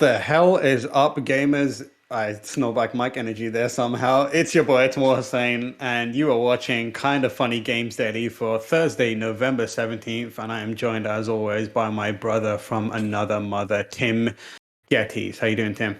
the hell is up, gamers? I snowbike back Mike energy there somehow. It's your boy, Tamor Hussein, and you are watching Kinda Funny Games Daily for Thursday, November 17th. And I am joined, as always, by my brother from another mother, Tim Gettys. How you doing, Tim?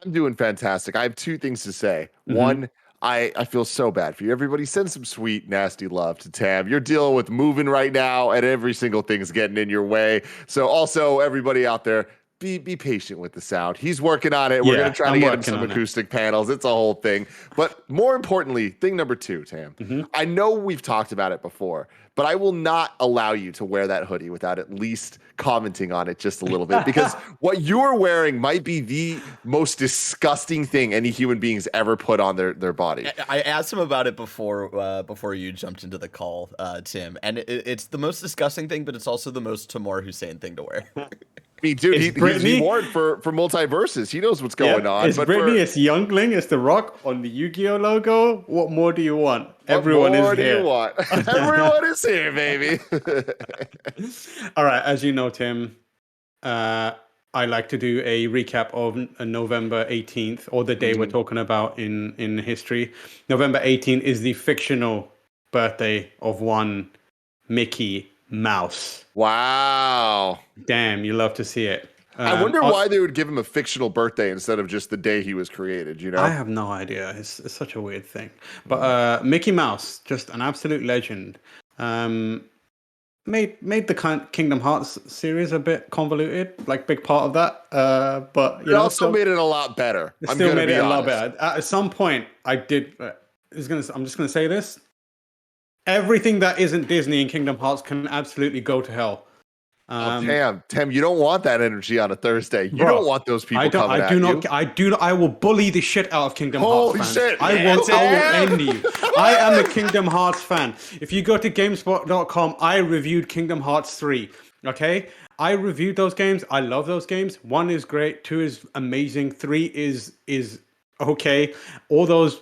I'm doing fantastic. I have two things to say. One, I feel so bad for you. Everybody send some sweet, nasty love to Tam. You're dealing with moving right now, and every single thing's getting in your way. So also, everybody out there, be patient with the sound. He's working on it. We're going to try to get him some acoustic panels. It's a whole thing. But more importantly, thing number two, Tam, I know we've talked about it before, but I will not allow you to wear that hoodie without at least commenting on it just a little bit, because what you're wearing might be the most disgusting thing any human being's ever put on their body. I asked him about it before you jumped into the call, Tim, and it's the most disgusting thing, but it's also the most Tamor Hussein thing to wear. I mean, dude, he wore it for MultiVersus. He knows what's going on. It's Britney, it's Youngling, it's The Rock on the Yu-Gi-Oh logo. What more do you want? Everyone is here. Everyone is here, baby. All right, as you know, Tim, I like to do a recap of November 18th, or the day we're talking about in history. November 18th is the fictional birthday of one Mickey Mouse. Wow. Damn, you love to see it. I wonder why they would give him a fictional birthday instead of just the day he was created, you know? I have no idea. It's such a weird thing. But Mickey Mouse, just an absolute legend. Made the Kingdom Hearts series a bit convoluted, like big part of that. But it also made it a lot better. It still made it a lot better. At some point, I did. I'm just gonna say this. Everything that isn't Disney and Kingdom Hearts can absolutely go to hell. Tim, you don't want that energy on a Thursday. You don't want those people coming at you. I will bully the shit out of Kingdom Hearts fans. Shit, I will end you. I am a Kingdom Hearts fan. If you go to GameSpot.com, I reviewed Kingdom Hearts 3. Okay? I reviewed those games. I love those games. 1 is great. 2 is amazing. 3 is okay. All those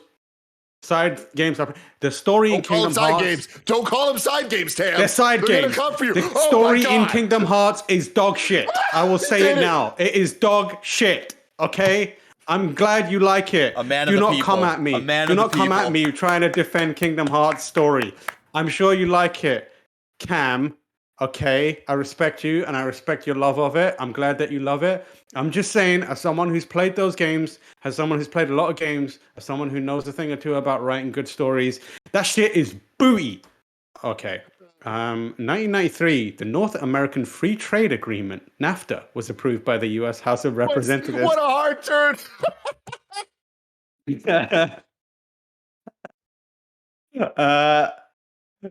side games are the story in Kingdom Hearts. Don't call them side games, Tam. They're side games. Come for you. The story in Kingdom Hearts is dog shit. I will say it now. It is dog shit. Okay? I'm glad you like it. Do not come at me. Do not come at me trying to defend Kingdom Hearts story. I'm sure you like it. Cam, okay? I respect you and I respect your love of it. I'm glad that you love it. I'm just saying, as someone who's played those games, as someone who's played a lot of games, as someone who knows a thing or two about writing good stories, that shit is booty. Okay. 1993, the North American Free Trade Agreement, NAFTA, was approved by the U.S. House of Representatives. What a hard turn.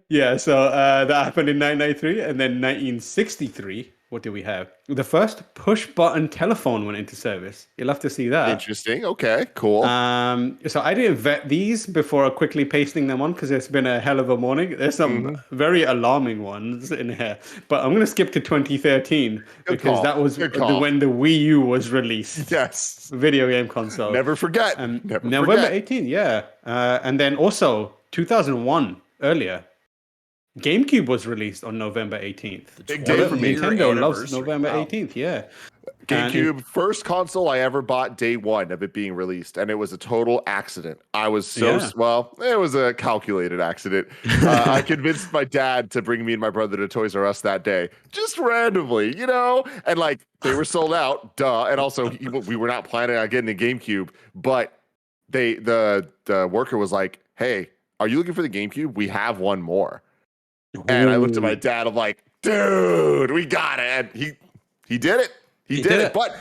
Yeah, so that happened in 1993, and then 1963. What do we have? The first push-button telephone went into service. You'll have to see that. Interesting. Okay, cool. So I didn't vet these before quickly pasting them on because it's been a hell of a morning. There's some very alarming ones in here. But I'm going to skip to 2013 because that was when the Wii U was released. Yes. Video game console. Never forget. November 18th, yeah. And then also 2001, earlier. GameCube was released on November 18th. Big day for me. Nintendo loves November 18th, yeah. GameCube, first console I ever bought day one of it being released, and it was a total accident. I was it was a calculated accident. I convinced my dad to bring me and my brother to Toys R Us that day, just randomly, you know? And like, they were sold out, duh. And also, we were not planning on getting a GameCube, but the worker was like, hey, are you looking for the GameCube? We have one more. And I looked at my dad. I'm like, dude, we got it. And he did it. He did it. But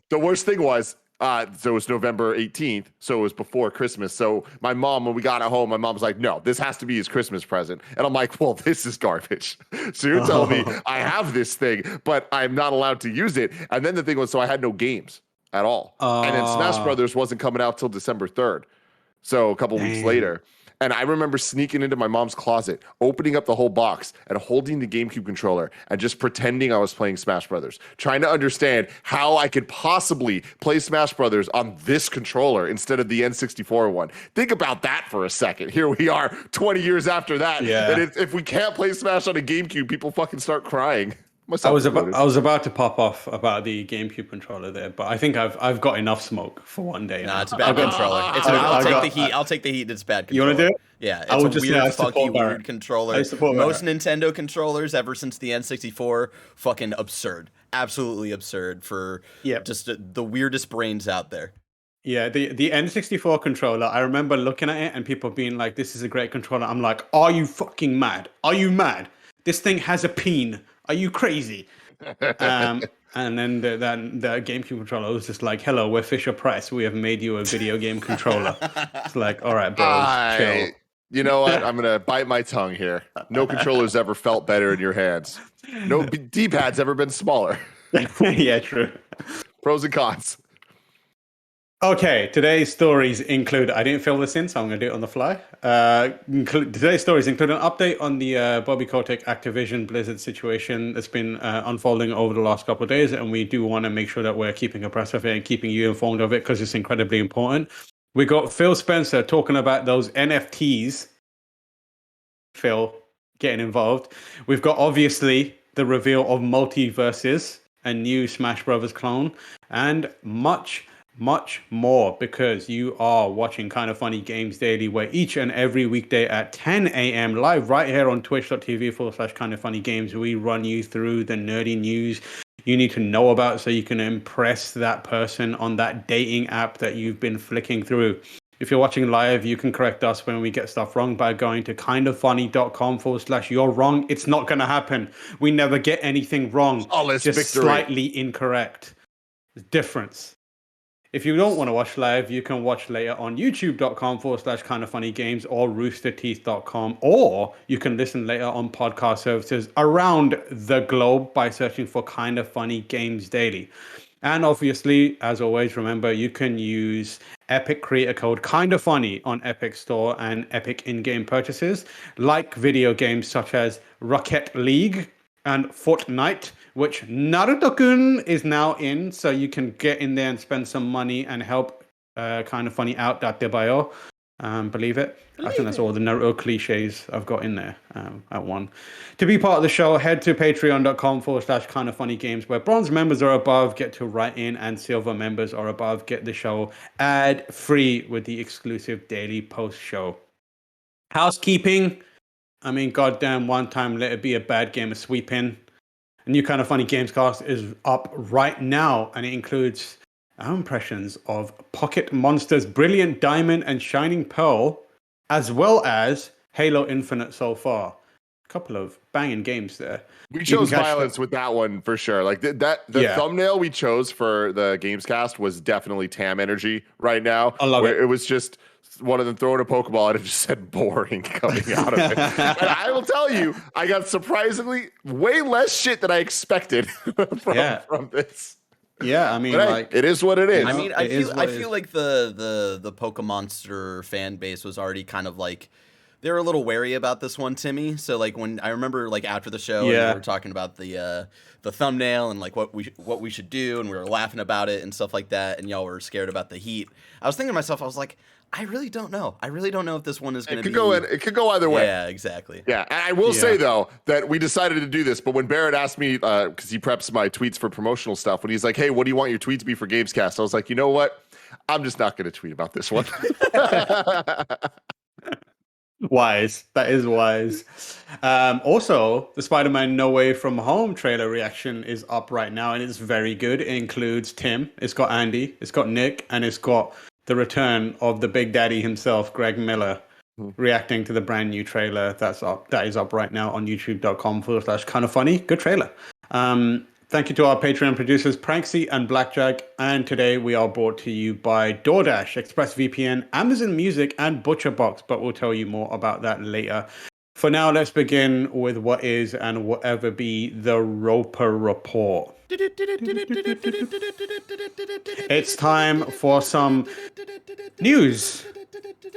the worst thing was, so it was November 18th. So it was before Christmas. So my mom, when we got at home, my mom was like, no, this has to be his Christmas present. And I'm like, well, this is garbage. So you're telling me I have this thing, but I'm not allowed to use it. And then the thing was, so I had no games at all. And then Smash Brothers wasn't coming out till December 3rd. So a couple weeks later. And I remember sneaking into my mom's closet, opening up the whole box and holding the GameCube controller and just pretending I was playing Smash Brothers, trying to understand how I could possibly play Smash Brothers on this controller instead of the N64 one. Think about that for a second. Here we are 20 years after that. Yeah. And if we can't play Smash on a GameCube, people fucking start crying. myself included. I was about to pop off about the GameCube controller there, but I think I've got enough smoke for one day. Nah, it's a bad controller. I'll take the heat. It's bad controller. You want to do it? Yeah, it's a weird, funky, weird controller. Most Nintendo controllers ever since the N64, fucking absurd. Absolutely absurd for just the weirdest brains out there. Yeah, the N64 controller, I remember looking at it and people being like, this is a great controller. I'm like, are you fucking mad? Are you mad? This thing has a peen. Are you crazy? And then the GameCube controller was just like, hello, we're Fisher Price. We have made you a video game controller. It's like, all right, bro, chill. You know what? I'm going to bite my tongue here. No controller's ever felt better in your hands. No D-pad's ever been smaller. Yeah, true. Pros and cons. Okay, today's stories include, I didn't fill this in, so I'm going to do it on the fly. Today's stories include an update on the Bobby Kotick Activision Blizzard situation that's been unfolding over the last couple of days, and we do want to make sure that we're keeping abreast of it and keeping you informed of it because it's incredibly important. We got Phil Spencer talking about those NFTs. Phil getting involved. We've got, obviously, the reveal of MultiVersus, a new Smash Brothers clone, and much more, because you are watching Kind of Funny Games Daily, where each and every weekday at 10 a.m. live right here on twitch.tv/kindoffunnygames, we run you through the nerdy news you need to know about so you can impress that person on that dating app that you've been flicking through. If you're watching live, you can correct us when we get stuff wrong by going to kindoffunny.com/you're wrong. It's not going to happen. We never get anything wrong. Just victory. Slightly incorrect. Difference. If you don't want to watch live, you can watch later on youtube.com/kindoffunnygames or roosterteeth.com, or you can listen later on podcast services around the globe by searching for Kind of Funny Games Daily. And obviously, as always, remember, you can use Epic creator code KindaFunny on Epic Store and Epic in-game purchases, like video games such as Rocket League and Fortnite, which Naruto-kun is now in, so you can get in there and spend some money and help Kind of Funny out. Datebayo. Believe it? I think that's all the Naruto cliches I've got in there at one. To be part of the show, head to patreon.com/kindoffunnygames, where bronze members are above, get to write in, and silver members are above, get the show ad-free with the exclusive daily post-show. Housekeeping. I mean, goddamn, one time let it be a bad game of sweeping. A new Kind of Funny Games cast is up right now, and it includes our impressions of Pocket Monster's Brilliant Diamond and Shining Pearl, as well as Halo Infinite so far. A couple of banging games there. We chose violence with that one for sure. Like the thumbnail we chose for the Gamescast was definitely Tam energy right now. I love it. It was just one of them throwing a Pokeball and it just said boring coming out of it. And I will tell you, I got surprisingly way less shit than I expected from this. Yeah, I mean, but like, it is what it is. I mean, I feel like the Pokemonster fan base was already kind of like, they were a little wary about this one, Timmy. So like when I remember like after the show, and we were talking about the thumbnail and like what we should do, and we were laughing about it and stuff like that, and y'all were scared about the heat. I was thinking to myself, I was like, I really don't know. I really don't know if this one is going to be... It could go either way. Yeah, exactly. Yeah, and I will say, though, that we decided to do this, but when Barrett asked me, because he preps my tweets for promotional stuff, when he's like, hey, what do you want your tweet to be for Gamescast? I was like, you know what? I'm just not going to tweet about this one. Wise. That is wise. Also, the Spider-Man No Way From Home trailer reaction is up right now, and it's very good. It includes Tim, it's got Andy, it's got Nick, and it's got the return of the Big Daddy himself, Greg Miller, reacting to the brand new trailer that's up. That is up right now on youtube.com/kindoffunny. Good trailer. Thank you to our Patreon producers, Pranksy and Blackjack. And today we are brought to you by DoorDash, ExpressVPN, Amazon Music, and ButcherBox. But we'll tell you more about that later. For now, let's begin with what is and will ever be the Roper Report. It's time for some news.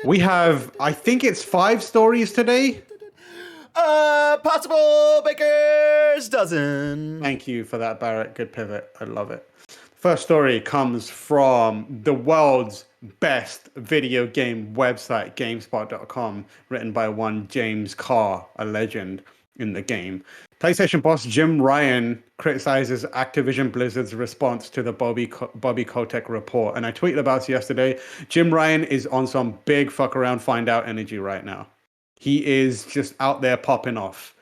We have, I think it's 5 stories today. Possible Baker's Dozen. Thank you for that, Barrett. Good pivot. I love it. First story comes from the world's best video game website, GameSpot.com, written by one James Carr, a legend. in the game. PlayStation boss Jim Ryan criticizes Activision Blizzard's response to the Bobby Kotick report. And I tweeted about it yesterday. Jim Ryan is on some big fuck around, find out energy right now. He is just out there popping off.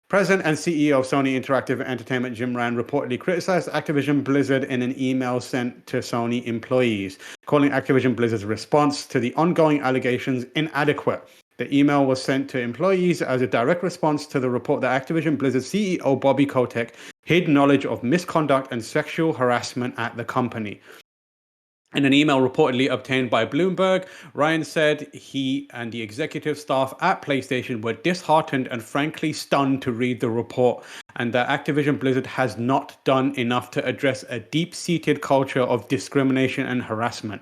President and CEO of Sony Interactive Entertainment Jim Ryan reportedly criticized Activision Blizzard in an email sent to Sony employees, calling Activision Blizzard's response to the ongoing allegations inadequate. The email was sent to employees as a direct response to the report that Activision Blizzard CEO Bobby Kotick hid knowledge of misconduct and sexual harassment at the company. In an email reportedly obtained by Bloomberg, Ryan said he and the executive staff at PlayStation were disheartened and frankly stunned to read the report, and that Activision Blizzard has not done enough to address a deep-seated culture of discrimination and harassment.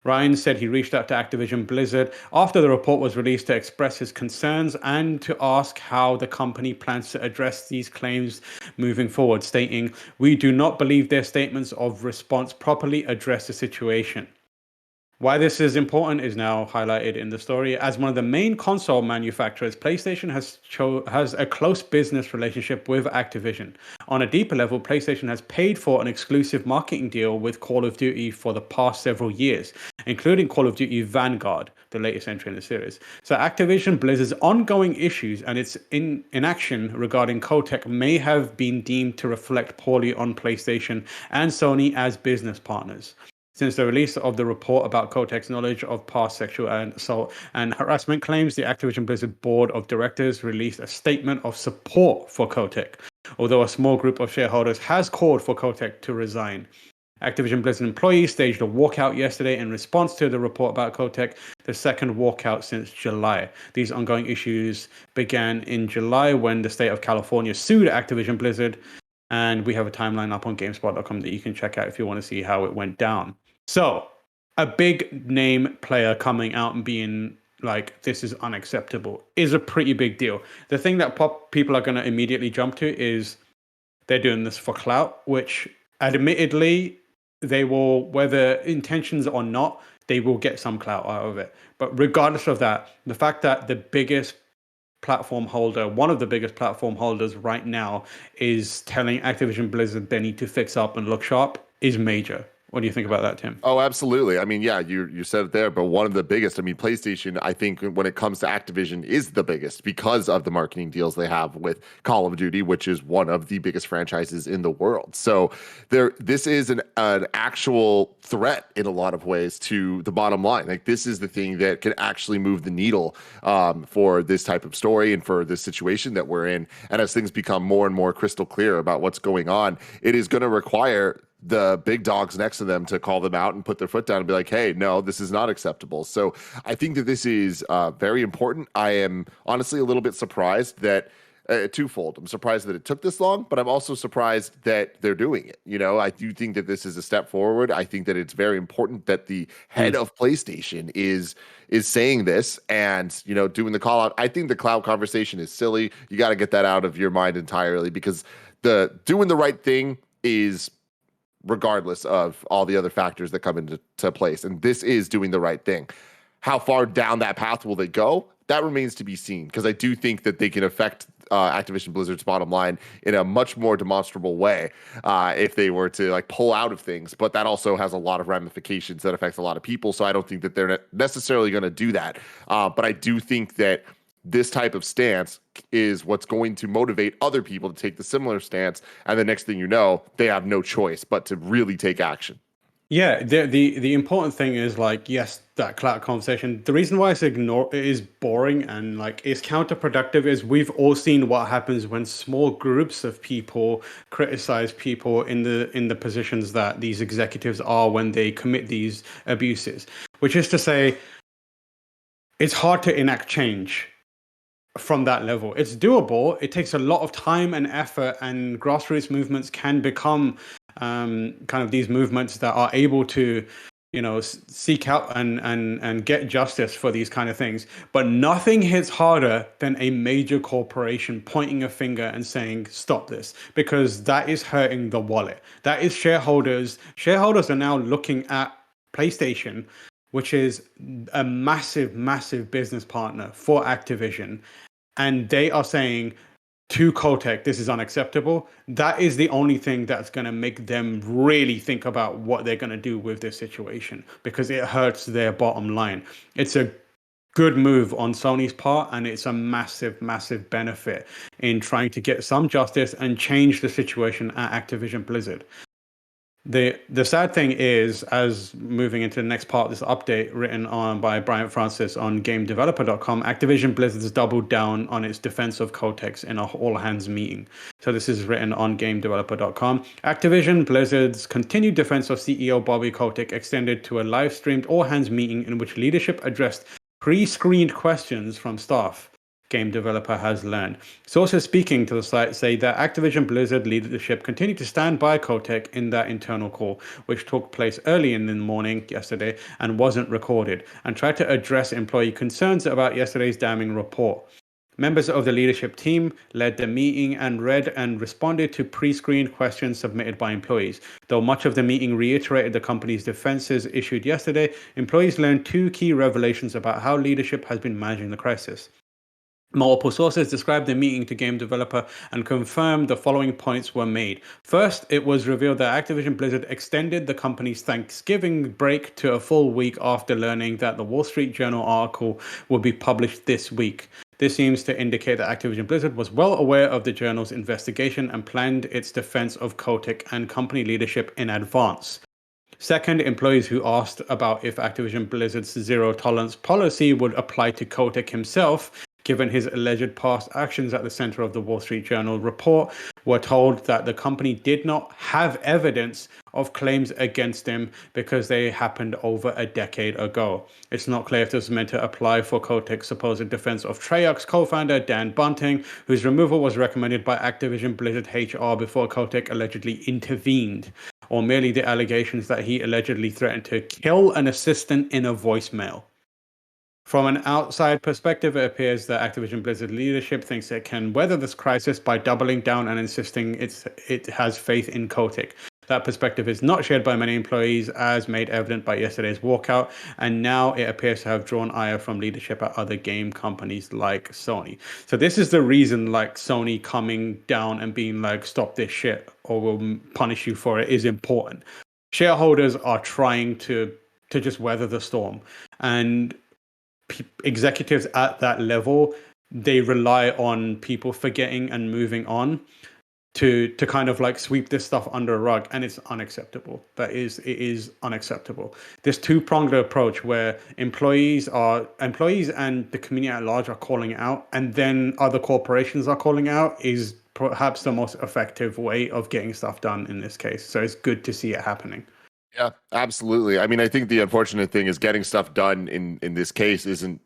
Ryan said he reached out to Activision Blizzard after the report was released to express his concerns and to ask how the company plans to address these claims moving forward, stating, "We do not believe their statements of response properly address the situation." Why this is important is now highlighted in the story. As one of the main console manufacturers, PlayStation has a close business relationship with Activision. On a deeper level, PlayStation has paid for an exclusive marketing deal with Call of Duty for the past several years, including Call of Duty Vanguard, the latest entry in the series. So Activision Blizzard's ongoing issues and its inaction regarding Kotick may have been deemed to reflect poorly on PlayStation and Sony as business partners. Since the release of the report about Kotick's knowledge of past sexual and assault and harassment claims, the Activision Blizzard board of directors released a statement of support for Kotick, although a small group of shareholders has called for Kotick to resign. Activision Blizzard employees staged a walkout yesterday in response to the report about Kotick, the second walkout since July. These ongoing issues began in July when the state of California sued Activision Blizzard, and we have a timeline up on GameSpot.com that you can check out if you want to see how it went down. So, a big name player coming out and being like, this is unacceptable, is a pretty big deal. The thing that people are going to immediately jump to is they're doing this for clout, which admittedly, they will, whether intentions or not, they will get some clout out of it. But regardless of that, the fact that the biggest platform holder, one of the biggest platform holders right now, is telling Activision Blizzard they need to fix up and look sharp is major. What do you think about that, Tim? Oh, absolutely. I mean, yeah, you said it there, but one of the biggest, I mean, PlayStation, I think when it comes to Activision is the biggest because of the marketing deals they have with Call of Duty, which is one of the biggest franchises in the world. So this is an actual threat in a lot of ways to the bottom line. Like, this is the thing that can actually move the needle for this type of story and for this situation that we're in. And as things become more and more crystal clear about what's going on, it is going to require the big dogs next to them to call them out and put their foot down and be like, hey, no, this is not acceptable. So I think that this is very important. I am honestly a little bit surprised that twofold. I'm surprised that it took this long, but I'm also surprised that they're doing it. You know, I do think that this is a step forward. I think that it's very important that the head of PlayStation is saying this and, you know, doing the call out. I think the cloud conversation is silly. You got to get that out of your mind entirely, because the doing the right thing is regardless of all the other factors that come into place. And this is doing the right thing. How far down that path will they go? That remains to be seen, because I do think that they can affect Activision Blizzard's bottom line in a much more demonstrable way if they were to like pull out of things. But that also has a lot of ramifications that affects a lot of people. So I don't think that they're necessarily going to do that. But I do think that this type of stance is what's going to motivate other people to take the similar stance. And the next thing you know, they have no choice but to really take action. Yeah, the important thing is, like, yes, that clout conversation. The reason why it is boring and like is counterproductive is we've all seen what happens when small groups of people criticize people in the positions that these executives are when they commit these abuses. Which is to say, it's hard to enact change from that level. It's doable. It takes a lot of time and effort, and grassroots movements can become kind of these movements that are able to, you know, seek out and get justice for these kind of things. But nothing hits harder than a major corporation pointing a finger and saying, stop this, because that is hurting the wallet. That is shareholders. Shareholders are now looking at PlayStation, which is a massive, massive business partner for Activision. And they are saying, to Kotick, this is unacceptable. That is the only thing that's going to make them really think about what they're going to do with this situation, because it hurts their bottom line. It's a good move on Sony's part, and it's a massive, massive benefit in trying to get some justice and change the situation at Activision Blizzard. The sad thing is, as moving into the next part of this update written on by Brian Francis on GameDeveloper.com, Activision Blizzard has doubled down on its defense of Kotick in a all-hands meeting. So this is written on GameDeveloper.com. Activision Blizzard's continued defense of CEO Bobby Kotick extended to a live-streamed all-hands meeting in which leadership addressed pre-screened questions from staff. Game Developer has learned. Sources speaking to the site say that Activision Blizzard leadership continued to stand by Kotick in that internal call, which took place early in the morning yesterday and wasn't recorded, and tried to address employee concerns about yesterday's damning report. Members of the leadership team led the meeting and read and responded to pre-screened questions submitted by employees. Though much of the meeting reiterated the company's defenses issued yesterday, employees learned two key revelations about how leadership has been managing the crisis. Multiple sources described the meeting to Game Developer and confirmed the following points were made. First, it was revealed that Activision Blizzard extended the company's Thanksgiving break to a full week after learning that the Wall Street Journal article would be published this week. This seems to indicate that Activision Blizzard was well aware of the journal's investigation and planned its defense of Kotick and company leadership in advance. Second, employees who asked about if Activision Blizzard's zero-tolerance policy would apply to Kotick himself, given his alleged past actions at the center of the Wall Street Journal report, were told that the company did not have evidence of claims against him because they happened over a decade ago. It's not clear if this is meant to apply for Kotick's supposed defense of Treyarch's co-founder Dan Bunting, whose removal was recommended by Activision Blizzard HR before Kotick allegedly intervened, or merely the allegations that he allegedly threatened to kill an assistant in a voicemail. From an outside perspective, it appears that Activision Blizzard leadership thinks it can weather this crisis by doubling down and insisting it has faith in Kotick. That perspective is not shared by many employees, as made evident by yesterday's walkout, and now it appears to have drawn ire from leadership at other game companies like Sony. So this is the reason, like, Sony coming down and being like, stop this shit or we'll punish you for it, is important. Shareholders are trying to just weather the storm, and executives at that level, they rely on people forgetting and moving on to kind of like sweep this stuff under a rug, and it's unacceptable. It is unacceptable. This two-pronged approach where employees and the community at large are calling out, and then other corporations are calling out, is perhaps the most effective way of getting stuff done in this case. So it's good to see it happening. Yeah, absolutely. I mean, I think the unfortunate thing is getting stuff done in this case isn't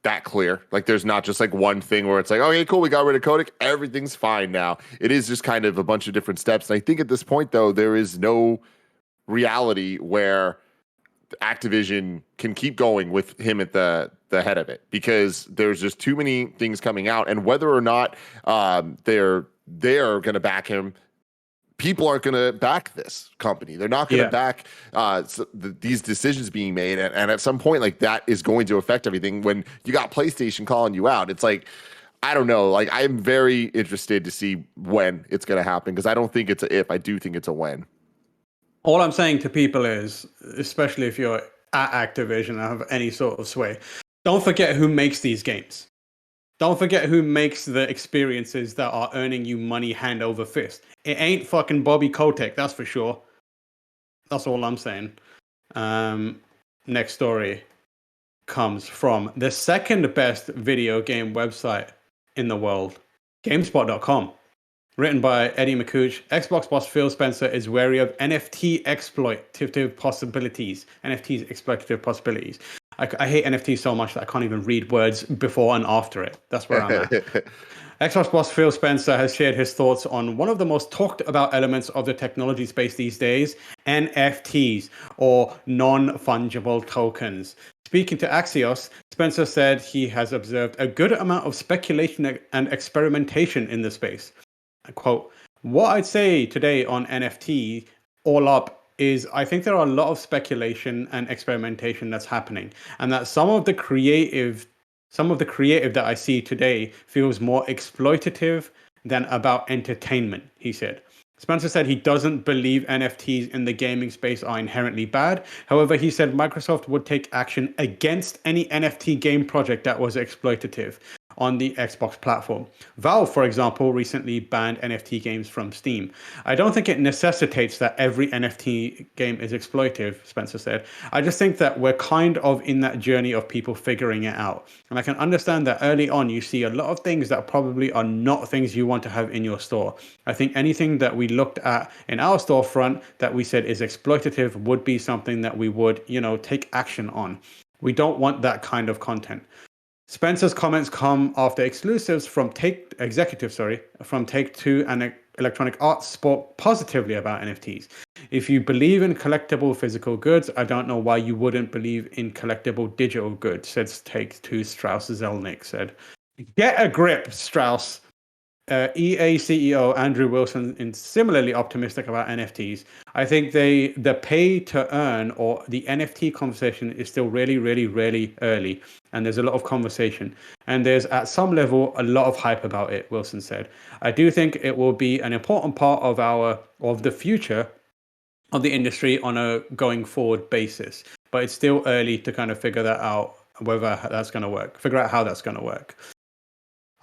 that clear. Like, there's not just like one thing where it's like, okay, cool, we got rid of Kotick, everything's fine now. It is just kind of a bunch of different steps. And I think at this point, though, there is no reality where Activision can keep going with him at the head of it, because there's just too many things coming out. And whether or not they're going to back him, people aren't going to back this company. They're not going to back these decisions being made. And at some point, like, that is going to affect everything. When you got PlayStation calling you out, it's like, I don't know. Like, I'm very interested to see when it's going to happen, because I don't think it's a if. I do think it's a when. All I'm saying to people is, especially if you're at Activision and have any sort of sway, don't forget who makes these games. Don't forget who makes the experiences that are earning you money hand over fist. It ain't fucking Bobby Kotick, that's for sure. That's all I'm saying. Next story comes from the second best video game website in the world, GameSpot.com. Written by Eddie McCouch, Xbox boss Phil Spencer is wary of NFT exploitative possibilities. NFTs exploitative possibilities. I hate NFTs so much that I can't even read words before and after it. That's where I'm at. Xbox boss Phil Spencer has shared his thoughts on one of the most talked about elements of the technology space these days, NFTs, or non-fungible tokens. Speaking to Axios, Spencer said he has observed a good amount of speculation and experimentation in the space. I quote, "What I'd say today on NFT all up is I think there are a lot of speculation and experimentation that's happening, and that some of the creative that I see today feels more exploitative than about entertainment, he said. Spencer said he doesn't believe NFTs in the gaming space are inherently bad. However, he said Microsoft would take action against any NFT game project that was exploitative on the Xbox platform. Valve, for example, recently banned NFT games from Steam. I don't think it necessitates that every NFT game is exploitative, Spencer said. I just think that we're kind of in that journey of people figuring it out. And I can understand that early on you see a lot of things that probably are not things you want to have in your store. I think anything that we looked at in our storefront that we said is exploitative would be something that we would, take action on. We don't want that kind of content. Spencer's comments come after executives from Take-Two and Electronic Arts spoke positively about NFTs. If you believe in collectible physical goods, I don't know why you wouldn't believe in collectible digital goods, said Take-Two Strauss Zelnick said. Get a grip, Strauss. EA CEO Andrew Wilson is similarly optimistic about NFTs. I think the pay to earn or the NFT conversation is still really, really, really early. And there's a lot of conversation. And there's at some level a lot of hype about it, Wilson said. I do think it will be an important part of the future of the industry on a going forward basis. But it's still early to kind of figure that out, whether that's going to work, figure out how that's going to work.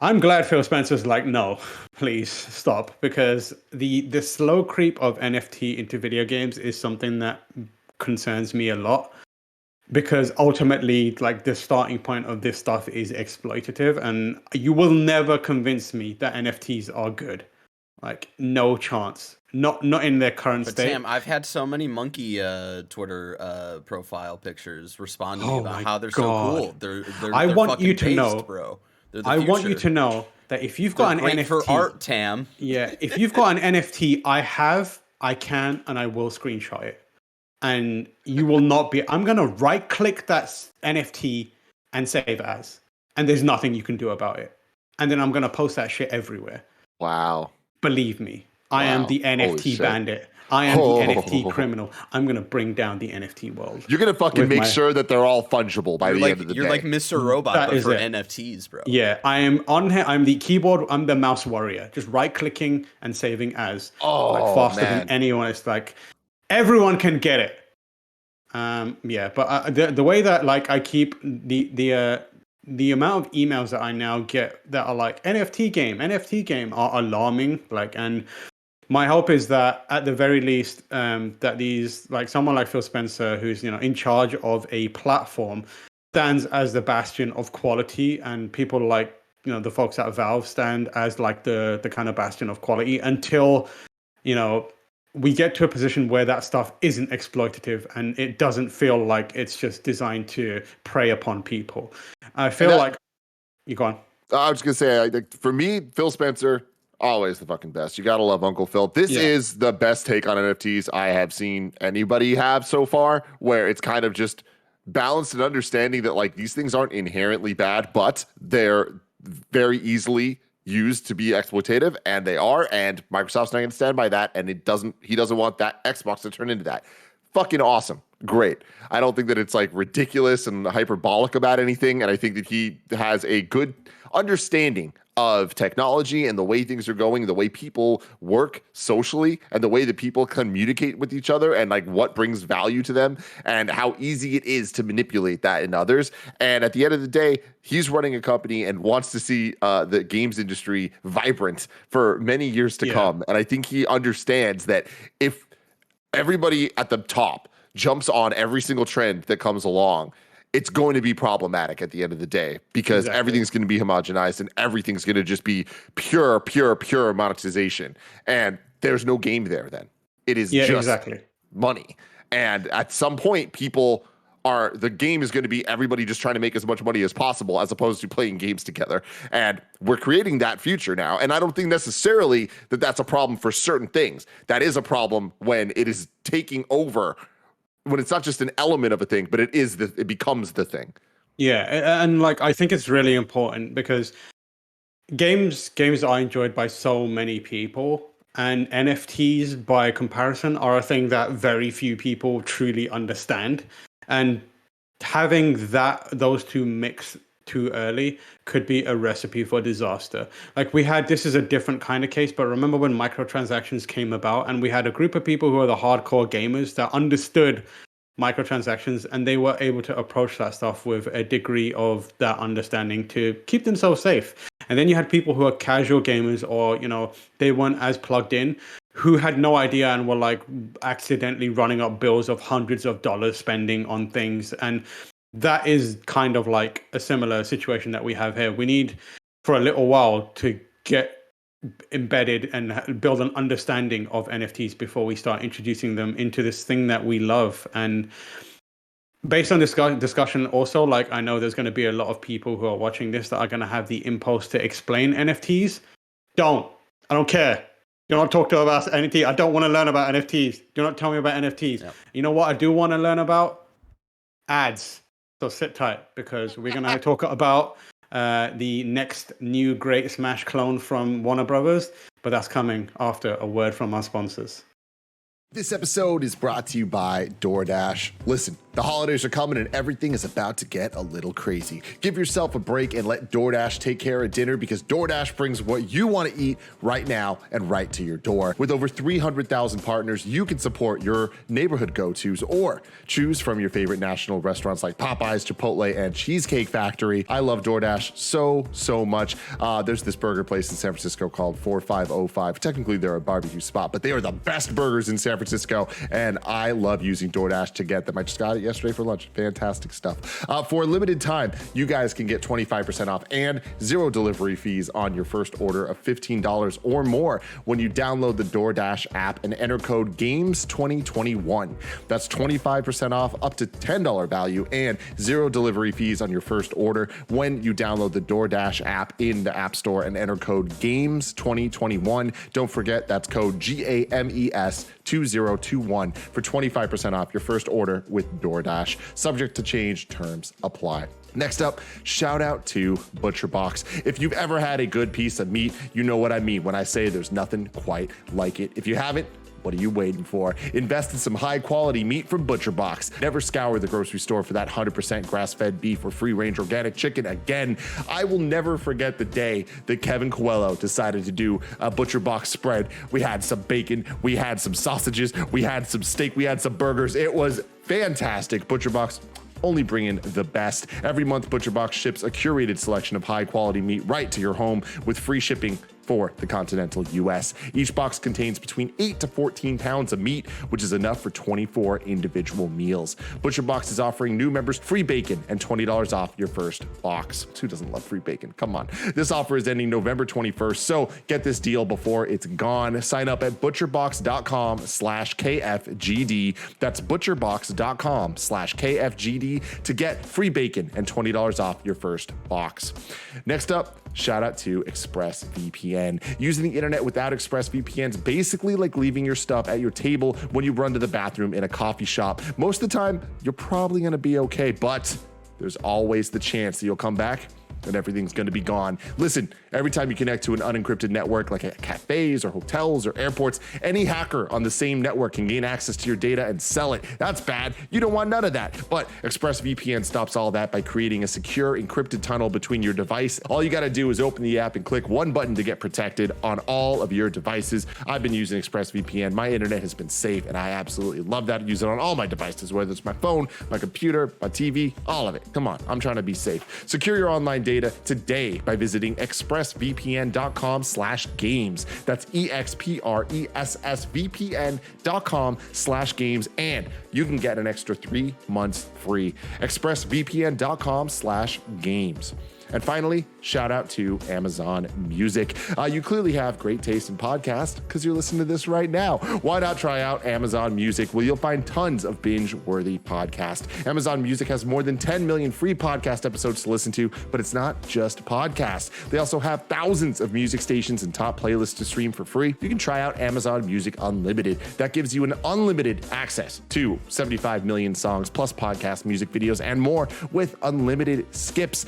I'm glad Phil Spencer's like, no, please stop, because the slow creep of NFT into video games is something that concerns me a lot, because ultimately, like, the starting point of this stuff is exploitative, and you will never convince me that NFTs are good. Like, no chance. Not in their current state. Sam, I've had so many monkey Twitter profile pictures respond to me about how they're so cool. They're I want you to based, know, bro. I want you to know that if you've got an NFT for art, Tam. Yeah, if you've got an NFT, I can, and I will screenshot it. And you will not be. I'm gonna right click that NFT and save as, and there's nothing you can do about it. And then I'm gonna post that shit everywhere. Wow. Believe me, I am the NFT bandit. I am the NFT criminal. I'm going to bring down the NFT world. You're going to fucking make sure that they're all fungible by the end of the day. You're like Mr. Robot, but for NFTs, bro. Yeah, I am on here. I'm the keyboard. I'm the mouse warrior. Just right-clicking and saving as. Faster than anyone. It's like, everyone can get it. But the way that, like, I keep the amount of emails that I now get that are like NFT game are alarming. Like, and my hope is that at the very least, that these, like, someone like Phil Spencer, who's in charge of a platform, stands as the bastion of quality, and people like the folks at Valve stand as like the kind of bastion of quality until we get to a position where that stuff isn't exploitative and it doesn't feel like it's just designed to prey upon people. I feel like you go on. I was just gonna say, for me, Phil Spencer, always the fucking best. You gotta love Uncle Phil. This is the best take on NFTs I have seen anybody have so far, where it's kind of just balanced and understanding that, like, these things aren't inherently bad, but they're very easily used to be exploitative, and they are, and Microsoft's not going to stand by that, and he doesn't want that Xbox to turn into that. Fucking awesome. Great. I don't think that it's like ridiculous and hyperbolic about anything, and I think that he has a good understanding of technology and the way things are going, the way people work socially, and the way that people communicate with each other, and like what brings value to them, and how easy it is to manipulate that in others. And at the end of the day, he's running a company and wants to see the games industry vibrant for many years to come. And I think he understands that if everybody at the top jumps on every single trend that comes along, it's going to be problematic at the end of the day, because everything's going to be homogenized and everything's going to just be pure monetization. And there's no game there then. It is just money. And at some point, the game is going to be everybody just trying to make as much money as possible, as opposed to playing games together. And we're creating that future now. And I don't think necessarily that that's a problem for certain things. That is a problem when it is taking over, when it's not just an element of a thing, but it becomes the thing. Yeah, and like, I think it's really important because games are enjoyed by so many people, and NFTs by comparison are a thing that very few people truly understand. And having those two mix too early could be a recipe for disaster. Like this is a different kind of case, but remember when microtransactions came about and we had a group of people who are the hardcore gamers that understood microtransactions and they were able to approach that stuff with a degree of that understanding to keep themselves safe. And then you had people who are casual gamers or, they weren't as plugged in, who had no idea and were like accidentally running up bills of hundreds of dollars spending on things. And that is kind of like a similar situation that we have here. We need for a little while to get embedded and build an understanding of NFTs before we start introducing them into this thing that we love. And based on this discussion also, like I know there's going to be a lot of people who are watching this that are going to have the impulse to explain NFTs. I don't care. Do not talk to me about NFT. I don't want to learn about NFTs. Do not tell me about NFTs. Yep. You know what I do want to learn about? Ads. So sit tight because we're going to talk about the next new Great Smash clone from Warner Brothers, but that's coming after a word from our sponsors. This episode is brought to you by DoorDash. Listen, the holidays are coming and everything is about to get a little crazy. Give yourself a break and let DoorDash take care of dinner because DoorDash brings what you want to eat right now and right to your door. With over 300,000 partners, you can support your neighborhood go-tos or choose from your favorite national restaurants like Popeyes, Chipotle, and Cheesecake Factory. I love DoorDash so much. There's this burger place in San Francisco called 4505. Technically, they're a barbecue spot, but they are the best burgers in San Francisco, and I love using DoorDash to get them. I just got it yesterday for lunch. Fantastic stuff. For a limited time, you guys can get 25% off and 0 delivery fees on your first order of $15 or more when you download the DoorDash app and enter code GAMES2021. That's 25% off up to $10 value and 0 delivery fees on your first order when you download the DoorDash app in the App Store and enter code GAMES2021. Don't forget, that's code GAMES2021 for 25% off your first order with DoorDash. Subject to change, terms apply. Next up, shout out to ButcherBox. If you've ever had a good piece of meat, you know what I mean when I say there's nothing quite like it. If you haven't, what are you waiting for? Invest in some high quality meat from ButcherBox. Never scour the grocery store for that 100% grass-fed beef or free-range organic chicken again. I will never forget the day that Kevin Coelho decided to do a ButcherBox spread. We had some bacon, we had some sausages, we had some steak, we had some burgers. It was fantastic. ButcherBox, only bringing the best. Every month, ButcherBox ships a curated selection of high quality meat right to your home with free shipping for the continental US. Each box contains between 8 to 14 pounds of meat, which is enough for 24 individual meals. ButcherBox is offering new members free bacon and $20 off your first box. Who doesn't love free bacon? Come on. This offer is ending November 21st, so get this deal before it's gone. Sign up at butcherbox.com/KFGD. That's butcherbox.com/KFGD to get free bacon and $20 off your first box. Next up, shout out to ExpressVPN. Using the internet without ExpressVPN is basically like leaving your stuff at your table when you run to the bathroom in a coffee shop. Most of the time, you're probably going to be okay, but there's always the chance that you'll come back and everything's going to be gone. Listen, every time you connect to an unencrypted network like at cafes or hotels or airports, any hacker on the same network can gain access to your data and sell it. That's bad. You don't want none of that. But ExpressVPN stops all that by creating a secure encrypted tunnel between your device. All you got to do is open the app and click one button to get protected on all of your devices. I've been using ExpressVPN. My internet has been safe, and I absolutely love that. I use it on all my devices, whether it's my phone, my computer, my TV, all of it. Come on, I'm trying to be safe. Secure your online data today by visiting expressvpn.com/games. That's expressvpn.com/games, and you can get an extra 3 months free. expressvpn.com/games. And finally, shout out to Amazon Music. You clearly have great taste in podcasts because you're listening to this right now. Why not try out Amazon Music, where you'll find tons of binge-worthy podcasts. Amazon Music has more than 10 million free podcast episodes to listen to, but it's not just podcasts. They also have thousands of music stations and top playlists to stream for free. You can try out Amazon Music Unlimited. That gives you an unlimited access to 75 million songs, plus podcast music videos, and more with unlimited skips.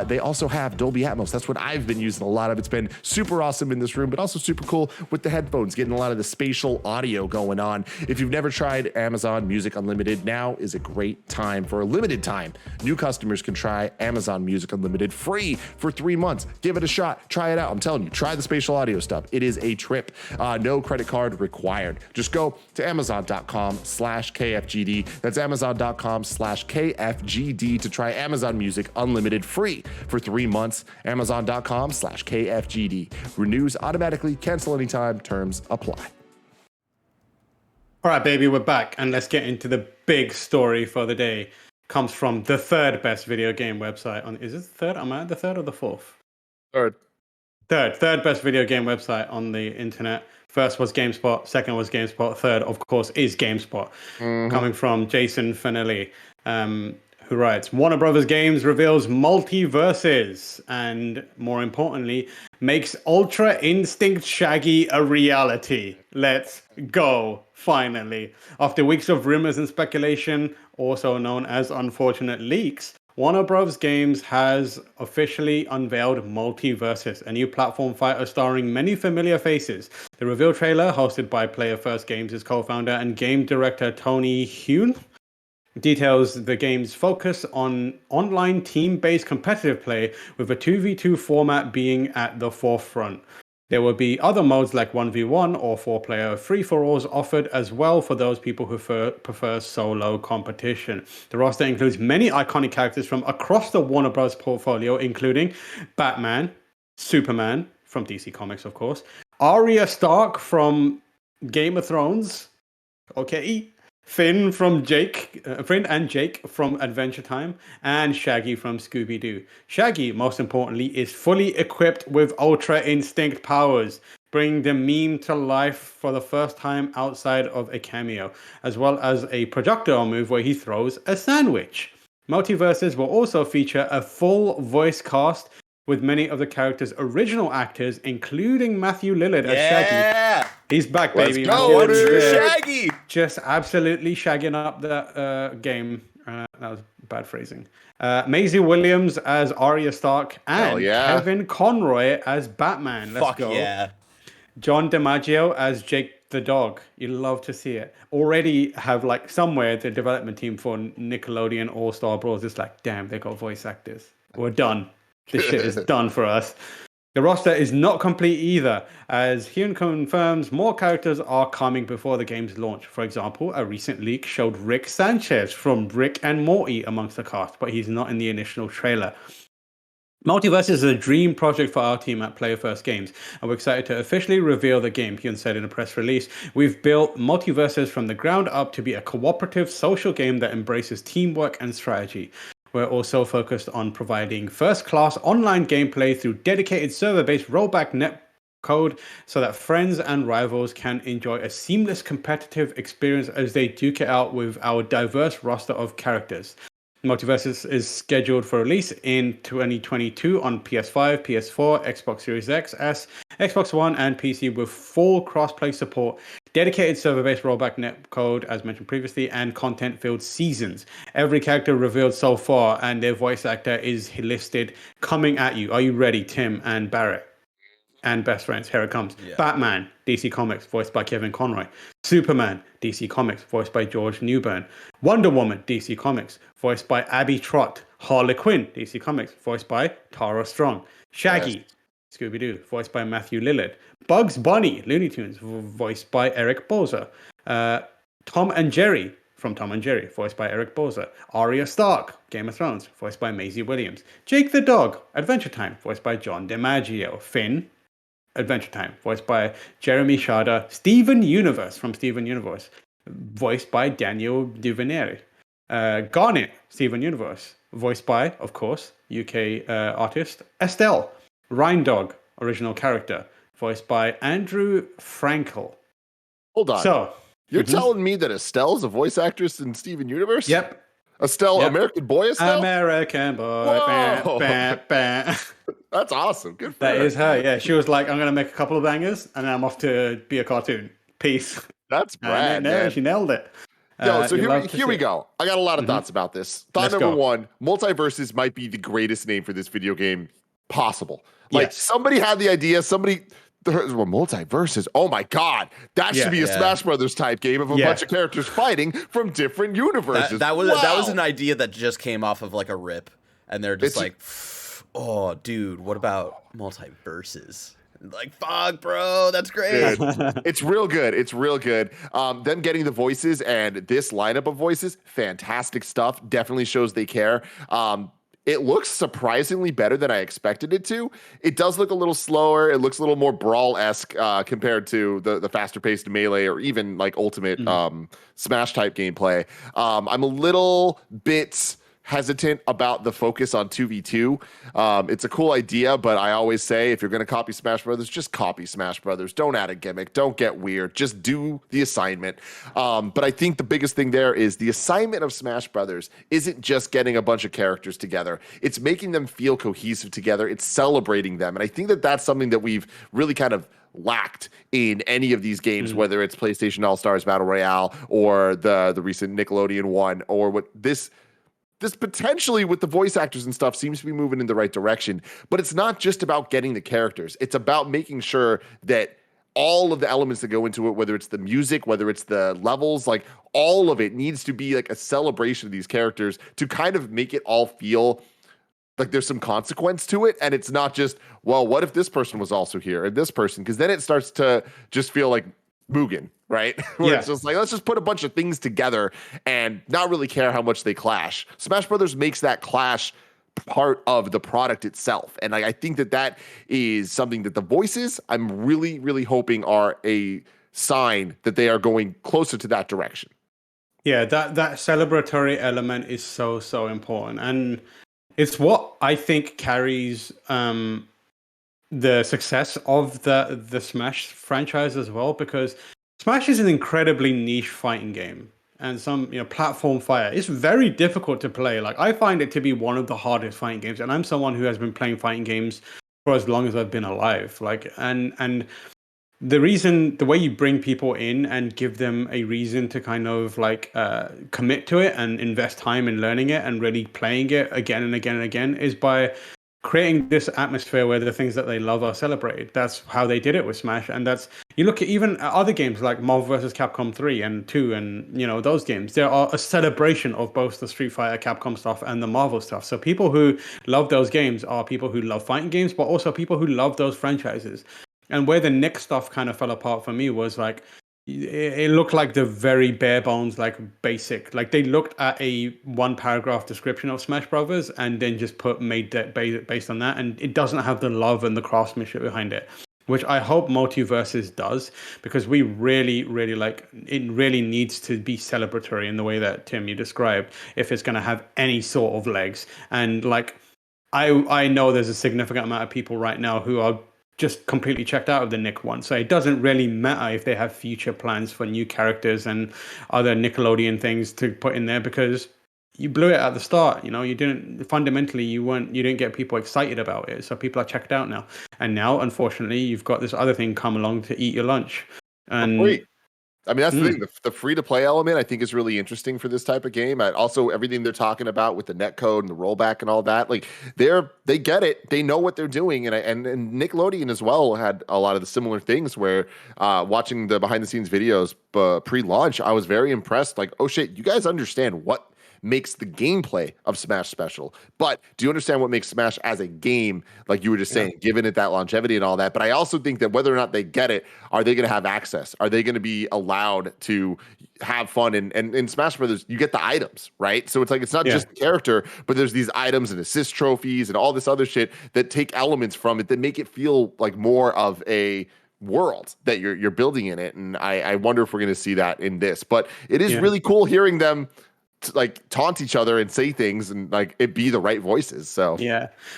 They also have Dolby Atmos. That's what I've been using a lot of. It's been super awesome in this room, but also super cool with the headphones, getting a lot of the spatial audio going on. If you've never tried Amazon Music Unlimited, now is a great time. For a limited time, new customers can try Amazon Music Unlimited free for 3 months. Give it a shot. Try it out. I'm telling you, try the spatial audio stuff. It is a trip. No credit card required. Just go to amazon.com/KFGD. That's amazon.com/KFGD to try Amazon Music Unlimited free for 3 months. Amazon.com/KFGD. Renews automatically. Cancel anytime. Terms apply. All right, baby, we're back, and let's get into the big story for the day. Comes from the third best video game website on. Is it the third? Am I at the third or the fourth? Third Best video game website on the internet. First was GameSpot. Second was GameSpot. Third, of course, is GameSpot. Coming from Jason Finelli, who writes, Warner Brothers Games reveals MultiVersus, and more importantly, makes Ultra Instinct Shaggy a reality. Let's go, finally. After weeks of rumors and speculation, also known as unfortunate leaks, Warner Bros. Games has officially unveiled MultiVersus, a new platform fighter starring many familiar faces. The reveal trailer, hosted by Player First Games' co-founder and game director Tony Hune, details the game's focus on online team-based competitive play, with a 2v2 format being at the forefront. There will be other modes like 1v1 or 4-player free-for-alls offered as well for those people who prefer solo competition. The roster includes many iconic characters from across the Warner Bros. Portfolio, including Batman, Superman from DC Comics, of course, Arya Stark from Game of Thrones, okay, Finn and Jake from Adventure Time, and Shaggy from Scooby-Doo. Shaggy, most importantly, is fully equipped with Ultra Instinct powers, bringing the meme to life for the first time outside of a cameo, as well as a projectile move where he throws a sandwich. MultiVersus will also feature a full voice cast with many of the characters' original actors, including Matthew Lillard as Shaggy. He's back, baby. Let's go, dude. Shaggy! Just absolutely shagging up that game. That was bad phrasing. Maisie Williams as Arya Stark, and Kevin Conroy as Batman. Let's go. Yeah. John DiMaggio as Jake the dog. You love to see it. Already have like somewhere the development team for Nickelodeon All-Star Bros. It's like, damn, they got voice actors. We're done. This shit is done for us. The roster is not complete either, as Hune confirms more characters are coming before the game's launch. For example, a recent leak showed Rick Sanchez from Rick and Morty amongst the cast, but he's not in the initial trailer. MultiVersus is a dream project for our team at Player First Games, and we're excited to officially reveal the game. Hune said in a press release, "We've built MultiVersus from the ground up to be a cooperative social game that embraces teamwork and strategy. We're also focused on providing first-class online gameplay through dedicated server-based rollback netcode so that friends and rivals can enjoy a seamless competitive experience as they duke it out with our diverse roster of characters." MultiVersus is scheduled for release in 2022 on PS5, PS4, Xbox Series X, S, Xbox One, and PC with full cross-play support, dedicated server-based rollback netcode, as mentioned previously, and content-filled seasons. Every character revealed so far and their voice actor is listed coming at you. Are you ready, Tim and Barrett? And best friends, here it comes. Yeah. Batman, DC Comics, voiced by Kevin Conroy. Superman, DC Comics, voiced by George Newbern. Wonder Woman, DC Comics, voiced by Abby Trott. Harley Quinn, DC Comics, voiced by Tara Strong. Shaggy, Scooby-Doo, voiced by Matthew Lillard. Bugs Bunny, Looney Tunes, voiced by Eric Bauza. Tom and Jerry, from Tom and Jerry, voiced by Eric Bauza. Arya Stark, Game of Thrones, voiced by Maisie Williams. Jake the Dog, Adventure Time, voiced by John DiMaggio. Finn, Adventure Time, voiced by Jeremy Shada. Steven Universe from Steven Universe, voiced by Daniel Duvernay. Garnet, Steven Universe, voiced by, of course, UK artist Estelle. Rhine Dog, original character, voiced by Andrew Frankel. Hold on. So, you're telling me that Estelle's a voice actress in Steven Universe? Yep. Estelle, American Boy Estelle? American Boy. Bah, bah, bah. That's awesome. Good for That her. is her, yeah. She was like, I'm going to make a couple of bangers, and then I'm off to be a cartoon. Peace. That's rad, man. She nailed it. So here we go. I got a lot of thoughts about this. Thought number one, MultiVersus might be the greatest name for this video game possible. Like somebody had the idea, MultiVersus. Oh my God, that should be a Smash Brothers type game of a bunch of characters fighting from different universes. That was an idea that just came off of like a rip, and they're just oh, dude, what about MultiVersus? Like, fuck, bro, that's great. It's real good. It's real good. Them getting the voices and this lineup of voices, fantastic stuff. Definitely shows they care. It looks surprisingly better than I expected it to. It does look a little slower. It looks a little more Brawl-esque compared to the faster-paced Melee or even like Ultimate Smash-type gameplay. I'm a little bit hesitant about the focus on 2v2. It's a cool idea, but I always say if you're going to copy Smash Brothers, just copy Smash Brothers. Don't add a gimmick. Don't get weird. Just do the assignment. But I think the biggest thing there is the assignment of Smash Brothers isn't just getting a bunch of characters together. It's making them feel cohesive together. It's celebrating them. And I think that that's something that we've really kind of lacked in any of these games, whether it's PlayStation All-Stars Battle Royale or the recent Nickelodeon one, or what this potentially with the voice actors and stuff seems to be moving in the right direction. But it's not just about getting the characters. It's about making sure that all of the elements that go into it, whether it's the music, whether it's the levels, like all of it needs to be like a celebration of these characters to kind of make it all feel like there's some consequence to it. And it's not just, well, what if this person was also here and this person? Because then it starts to just feel like Mugen, right? Where it's just like, let's just put a bunch of things together and not really care how much they clash. Smash Brothers makes that clash part of the product itself. And I think that is something that the voices, I'm really, really hoping are a sign that they are going closer to that direction. Yeah, that celebratory element is so important. And it's what I think carries the success of the Smash franchise as well, because Smash is an incredibly niche fighting game, and some platform fighter. It's very difficult to play. Like, I find it to be one of the hardest fighting games, and I'm someone who has been playing fighting games for as long as I've been alive. Like, and the way you bring people in and give them a reason to kind of like commit to it and invest time in learning it and really playing it again and again and again is by creating this atmosphere where the things that they love are celebrated. That's how they did it with Smash. And that's, you look at even other games like Marvel vs. Capcom 3 and 2 and, those games, there are a celebration of both the Street Fighter Capcom stuff and the Marvel stuff. So people who love those games are people who love fighting games, but also people who love those franchises. And where the Nick stuff kind of fell apart for me was like, it looked like the very bare bones, like basic, like they looked at a 1 paragraph description of Smash Brothers and then just made that based on that. And it doesn't have the love and the craftsmanship behind it, which I hope MultiVersus does, because we really, really it really needs to be celebratory in the way that Tim, you described, if it's going to have any sort of legs. And like, I know there's a significant amount of people right now who are just completely checked out of the Nick one. So it doesn't really matter if they have future plans for new characters and other Nickelodeon things to put in there, because you blew it at the start. You didn't get people excited about it. So people are checked out now. And now, unfortunately, you've got this other thing come along to eat your lunch. And I mean, that's the thing. The free-to-play element, I think, is really interesting for this type of game. Also, everything they're talking about with the netcode and the rollback and all that, like they get it. They know what they're doing. And Nickelodeon as well had a lot of the similar things where watching the behind-the-scenes videos pre-launch, I was very impressed. Like, oh, shit, you guys understand what makes the gameplay of Smash special. But do you understand what makes Smash as a game, like you were just saying, giving it that longevity and all that? But I also think that whether or not they get it, are they going to have access? Are they going to be allowed to have fun? And in Smash Brothers, you get the items, right? So it's like, it's not just the character, but there's these items and assist trophies and all this other shit that take elements from it that make it feel like more of a world that you're building in it. And I wonder if we're going to see that in this. But it is really cool hearing them like taunt each other and say things and like it be the right voices. So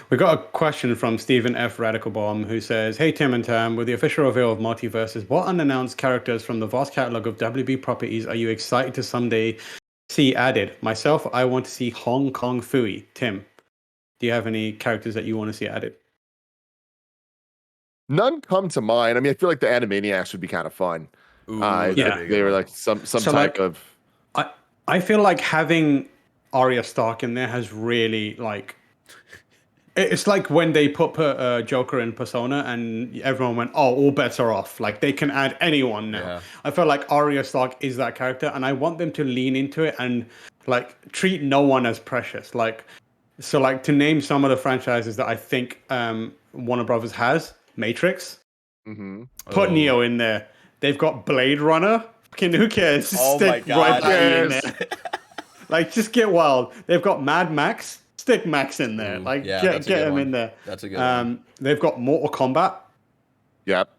we got a question from Stephen F. Radical Bomb, who says, "Hey Tim and Tam, with the official reveal of MultiVersus, what unannounced characters from the vast catalog of WB properties are you excited to someday see added? Myself, I want to see Hong Kong Phooey. Tim, do you have any characters that you want to see added?" None come to mind. I mean, I feel like the Animaniacs would be kind of fun. Ooh, they were like some type of I feel like having Arya Stark in there has really like. It's like when they put Joker in Persona and everyone went, oh, all bets are off. Like, they can add anyone now. Yeah. I feel like Arya Stark is that character, and I want them to lean into it and, like, treat no one as precious. Like, so, like, to name some of the franchises that I think Warner Brothers has, Matrix. Mm-hmm. Put Neo in there. They've got Blade Runner. Fucking who cares? Oh, my God. In there. Like, just get wild. They've got Mad Max. Stick Max in there. Like, get him in there. That's a good one. They've got Mortal Kombat. Yep.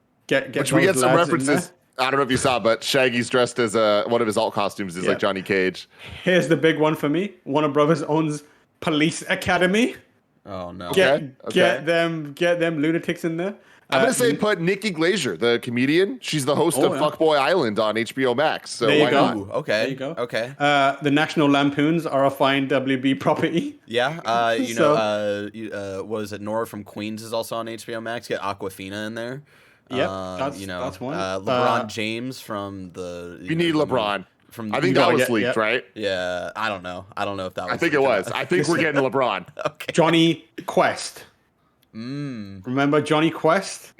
Which we get some references. I don't know if you saw, but Shaggy's dressed as one of his alt costumes is like Johnny Cage. Here's the big one for me. Warner Brothers owns Police Academy. Oh, no. Get them lunatics in there. I'm going to say put Nikki Glaser, the comedian. She's the host of Fuckboy Island on HBO Max. So why not? Okay. There you go. Okay. The National Lampoons are a fine WB property. Yeah. What is it? Nora from Queens is also on HBO Max. Get Aquafina in there. Yeah, that's one. LeBron James from the... You need LeBron. I think that was leaked, right? Yeah. I don't know. I don't know if that was... I think it was. I think we're getting LeBron. Okay. Johnny Quest. Remember Johnny Quest?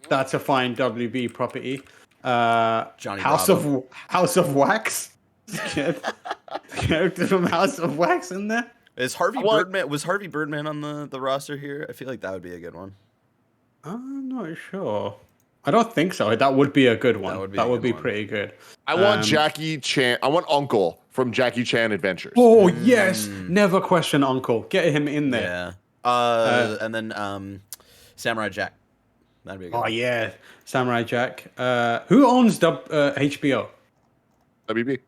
That's a fine WB property. Johnny House of Wax. Character from House of Wax in there. Was Harvey Birdman on the roster here? I feel like that would be a good one. I'm not sure. I don't think so. That would be a good one. That would be pretty good. I want Jackie Chan. I want Uncle from Jackie Chan Adventures. Oh yes, never question Uncle. Get him in there. Yeah. And then Samurai Jack. That'd be a good one. Yeah, Samurai Jack. Who owns HBO? WB.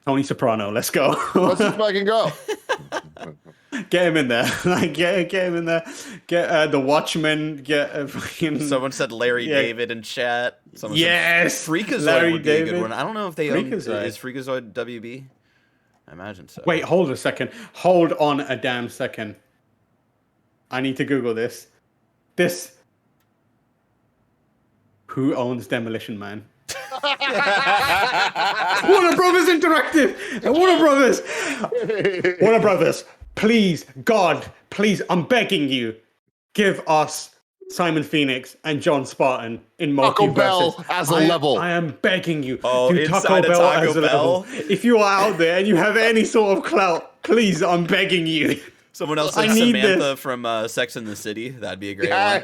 Tony Soprano. Let's go. Let's just fucking go. Get him in there. Like get him in there. Get the Watchmen. Get fucking. Someone said Larry David in chat. Someone yes, said Freakazoid would be a good one. I don't know if they own. Is Freakazoid WB? I imagine so. Wait, hold a second. Hold on a damn second. I need to Google this. Who owns Demolition Man? Warner Brothers Interactive! Warner Brothers, please, God, please, I'm begging you, give us Simon Phoenix and John Spartan in MultiVersus. Taco Bell as a level. I am begging you. Oh, do Taco Bell as a level. If you are out there and you have any sort of clout, please, I'm begging you. Someone else said Samantha from Sex and the City. That'd be a great one.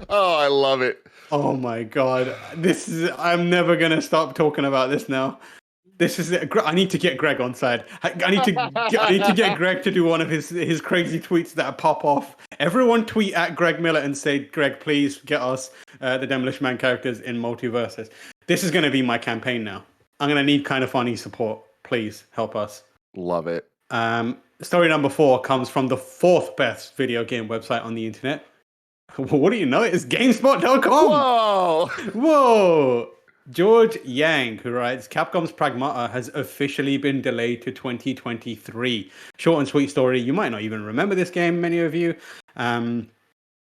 Oh, I love it. Oh my God. I'm never going to stop talking about this now. This is it. I need to get Greg on side. I need to get Greg to do one of his crazy tweets that pop off. Everyone tweet at Greg Miller and say, Greg, please get us the Demolition Man characters in MultiVersus. This is going to be my campaign now. I'm going to need KindaFunny support. Please help us. Love it. Story number 4 comes from the 4th best video game website on the internet. What do you know? It's GameSpot.com. Whoa. George Yang, who writes, Capcom's Pragmata has officially been delayed to 2023. Short and sweet story. You might not even remember this game, many of you.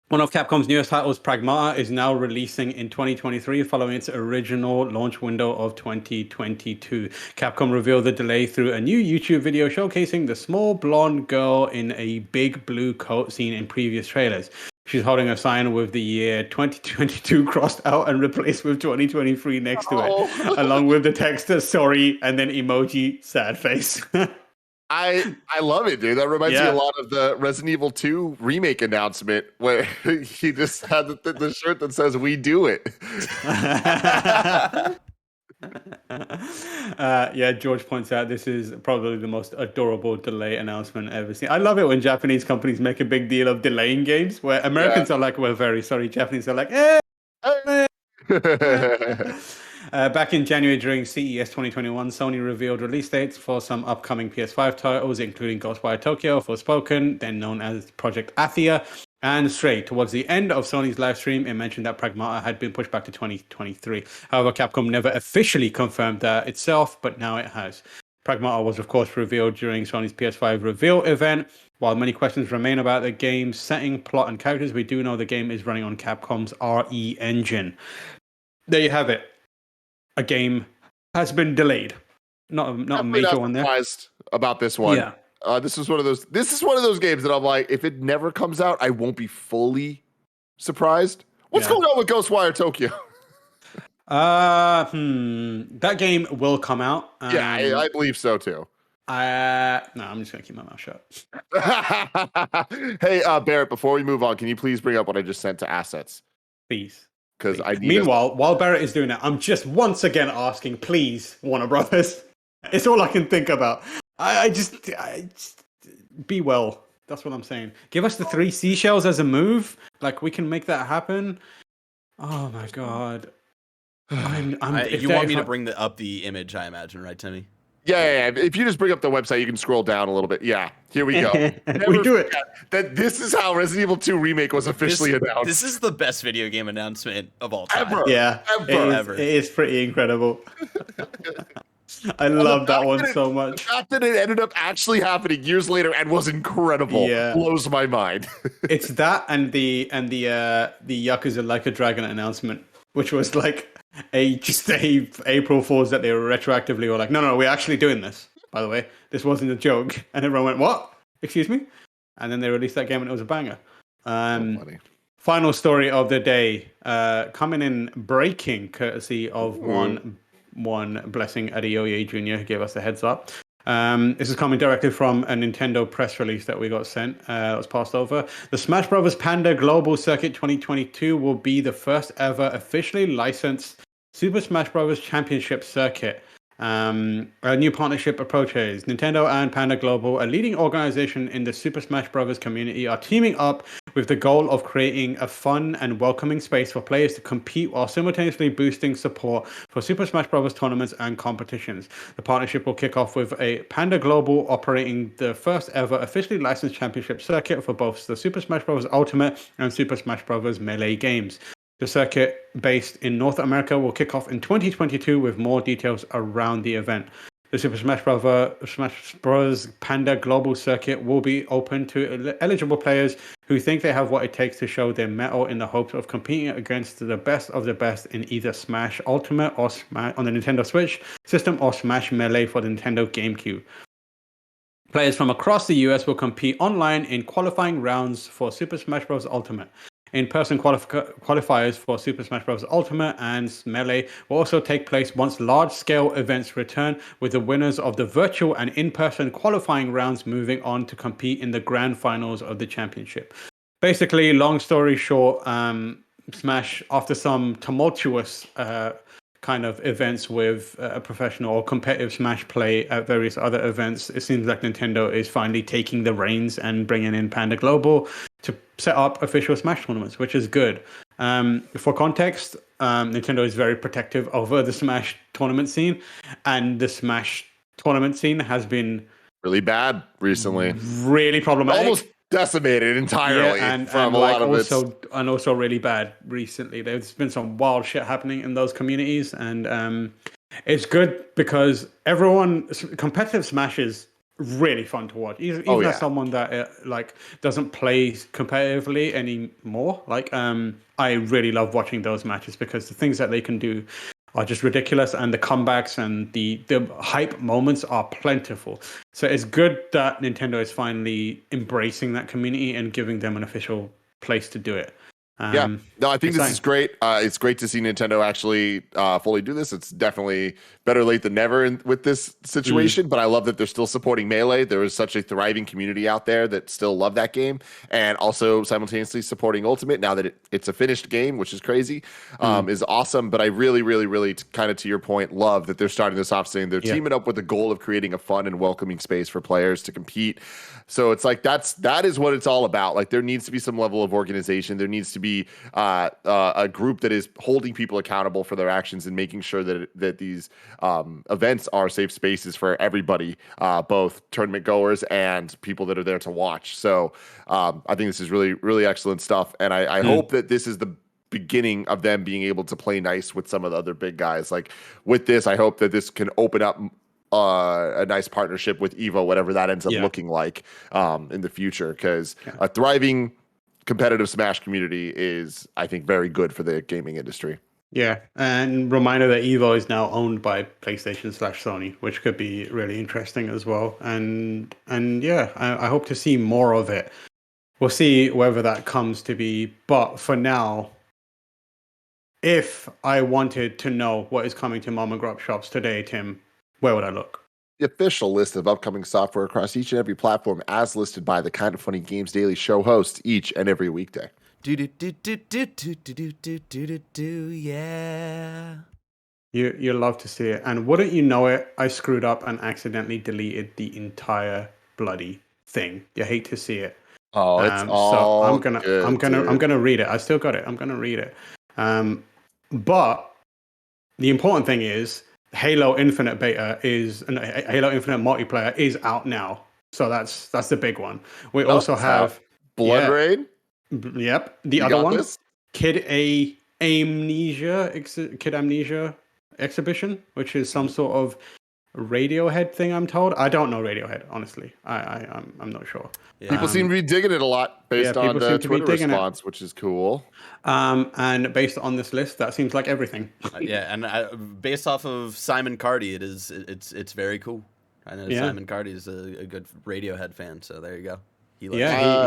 One of Capcom's newest titles, Pragmata, is now releasing in 2023 following its original launch window of 2022. Capcom revealed the delay through a new YouTube video showcasing the small blonde girl in a big blue coat seen in previous trailers. She's holding a sign with the year 2022 crossed out and replaced with 2023 next to it, along with the text, sorry, and then emoji, sad face. I love it, dude. That reminds me a lot of the Resident Evil 2 remake announcement where he just had the shirt that says, we do it. George points out this is probably the most adorable delay announcement ever seen. I love it when Japanese companies make a big deal of delaying games, where Americans are like, we're very sorry. Japanese are like, back in January during CES 2021, Sony revealed release dates for some upcoming PS5 titles, including Ghostwire Tokyo, Forspoken, then known as Project Athia, and Stray. Towards the end of Sony's live stream, it mentioned that Pragmata had been pushed back to 2023. However, Capcom never officially confirmed that itself, but now it has. Pragmata was, of course, revealed during Sony's PS5 reveal event. While many questions remain about the game's setting, plot, and characters, we do know the game is running on Capcom's RE engine. There you have it. A game has been delayed. not a major one there. Surprised about this one. Yeah. This is one of those games that I'm like, if it never comes out, I won't be fully surprised. What's going on with Ghostwire Tokyo? That game will come out. Yeah, I believe so too. No, I'm just gonna keep my mouth shut. Hey, Barrett, before we move on, can you please bring up what I just sent to assets? Please. Because I need. Meanwhile, while Barrett is doing that, I'm just once again asking, please, Warner Brothers. It's all I can think about. I just be well. That's what I'm saying. Give us the 3 seashells as a move. Like, we can make that happen. Oh my god. You want me to bring up the image, I imagine, right, Timmy? Yeah. If you just bring up the website, you can scroll down a little bit. Yeah, here we go. We do it. That this is how Resident Evil 2 Remake was officially announced. This is the best video game announcement of all time. Ever. Yeah, ever. It is pretty incredible. I love that one so much. The fact that it ended up actually happening years later and was incredible blows my mind. It's that and the Yakuza Like a Dragon announcement, which was like a April Fools that they were retroactively were like, no, we're actually doing this. By the way, this wasn't a joke, and everyone went, "What? Excuse me?" And then they released that game, and it was a banger. Funny. Final story of the day, coming in breaking, courtesy of one blessing Adeoye Jr. who gave us a heads up. This is coming directly from a Nintendo press release that we got sent. That was passed over. The Smash Bros. Panda Global Circuit 2022 will be the first ever officially licensed Super Smash Bros. Championship circuit. A new partnership approaches. Nintendo and Panda Global, a leading organization in the Super Smash Bros. Community, are teaming up with the goal of creating a fun and welcoming space for players to compete while simultaneously boosting support for Super Smash Bros. Tournaments and competitions. The partnership will kick off with a Panda Global operating the first ever officially licensed championship circuit for both the Super Smash Bros. Ultimate and Super Smash Bros. Melee games. The circuit, based in North America, will kick off in 2022 with more details around the event. The Super Smash Bros. Panda Global Circuit will be open to eligible players who think they have what it takes to show their mettle in the hopes of competing against the best of the best in either Smash Ultimate or Smash on the Nintendo Switch system or Smash Melee for the Nintendo GameCube. Players from across the US will compete online in qualifying rounds for Super Smash Bros. Ultimate. In-person qualifiers for Super Smash Bros. Ultimate and Melee will also take place once large-scale events return, with the winners of the virtual and in-person qualifying rounds moving on to compete in the grand finals of the championship. Basically, long story short, Smash, after some tumultuous kind of events with professional or competitive Smash play at various other events, it seems like Nintendo is finally taking the reins and bringing in Panda Global to set up official Smash tournaments, which is good. For context, Nintendo is very protective over the Smash tournament scene, and the Smash tournament scene has been really bad recently. Really problematic. Almost decimated entirely from a lot of it. And also really bad recently. There's been some wild shit happening in those communities, and it's good because competitive Smash is really fun to watch. Even as someone that doesn't play competitively anymore, I really love watching those matches because the things that they can do are just ridiculous, and the comebacks and the hype moments are plentiful. So it's good that Nintendo is finally embracing that community and giving them an official place to do it. I think this is great. It's great to see Nintendo actually fully do this. It's definitely better late than never with this situation, but I love that they're still supporting Melee. There is such a thriving community out there that still love that game, and also simultaneously supporting Ultimate now that it's a finished game, which is crazy, is awesome. But I really, really, really, kind of to your point, love that they're starting this off saying they're teaming up with the goal of creating a fun and welcoming space for players to compete. So it's like that is what it's all about. Like, there needs to be some level of organization. There needs to be a group that is holding people accountable for their actions and making sure that these events are safe spaces for everybody, both tournament goers and people that are there to watch. So I think this is really, really excellent stuff. And I hope that this is the beginning of them being able to play nice with some of the other big guys. Like with this, I hope that this can open up a nice partnership with Evo, whatever that ends up looking like in the future, because a thriving competitive Smash community is, I think, very good for the gaming industry. Yeah, and reminder that Evo is now owned by PlayStation/Sony, which could be really interesting as well. And yeah, I hope to see more of it. We'll see whether that comes to be. But for now, if I wanted to know what is coming to mom and grub shops today, Tim, where would I look? The official list of upcoming software across each and every platform, as listed by the Kind of Funny Games Daily Show hosts each and every weekday. Yeah. You love to see it, and wouldn't you know it, I screwed up and accidentally deleted the entire bloody thing. You hate to see it. Oh, it's all so I'm gonna read it. I still got it. I'm gonna read it. But the important thing is Halo Infinite Beta Halo Infinite multiplayer is out now. So that's the big one. We also have Blood Rain. Yep. The other one, Kid Amnesia exhibition, which is some sort of Radiohead thing, I'm told. I don't know Radiohead, honestly. I'm not sure. Yeah. People seem to be digging it a lot based on the Twitter response, which is cool. And based on this list, that seems like everything. Yeah, and based off of Simon Cardy, it's very cool. I know Simon Cardy is a good Radiohead fan, so there you go.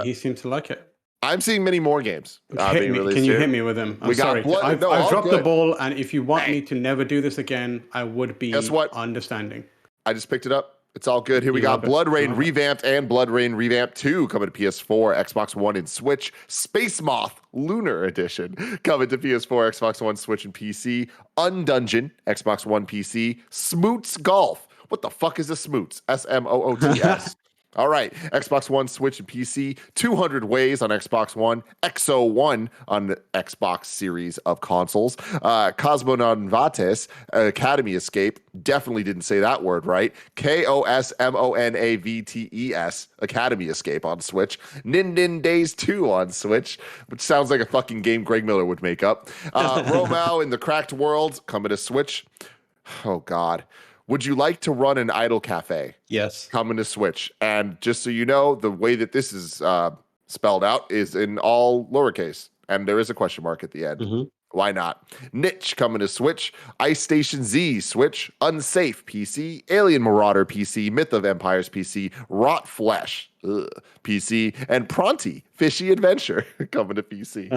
He seems to like it. I'm seeing many more games. Can you hit me with them? I'm sorry. I've dropped the ball, and if you want me to never do this again, I would be understanding. I just picked it up. It's all good. Here we got Blood Rain Revamped and Blood Rain Revamped 2 coming to PS4, Xbox One, and Switch. Space Moth Lunar Edition coming to PS4, Xbox One, Switch, and PC. Undungeon, Xbox One, PC. Smoots Golf. What the fuck is a Smoots? SMOOTS. All right, Xbox One, Switch, and PC. 200 Ways on Xbox One. XO1 on the Xbox series of consoles. Cosmonauts Academy Escape. Definitely didn't say that word right. KOSMONAVTES Academy Escape on Switch. Nin Days 2 on Switch, which sounds like a fucking game Greg Miller would make up. Romao in the Cracked World coming to Switch. Oh, God. Would you like to run an idle cafe? Yes. Coming to Switch. And just so you know, the way that this is spelled out is in all lowercase. And there is a question mark at the end. Mm-hmm. Why not? Niche coming to Switch. Ice Station Z Switch. Unsafe PC. Alien Marauder PC. Myth of Empires PC. Rot Flesh PC. And Pronti Fishy Adventure coming to PC.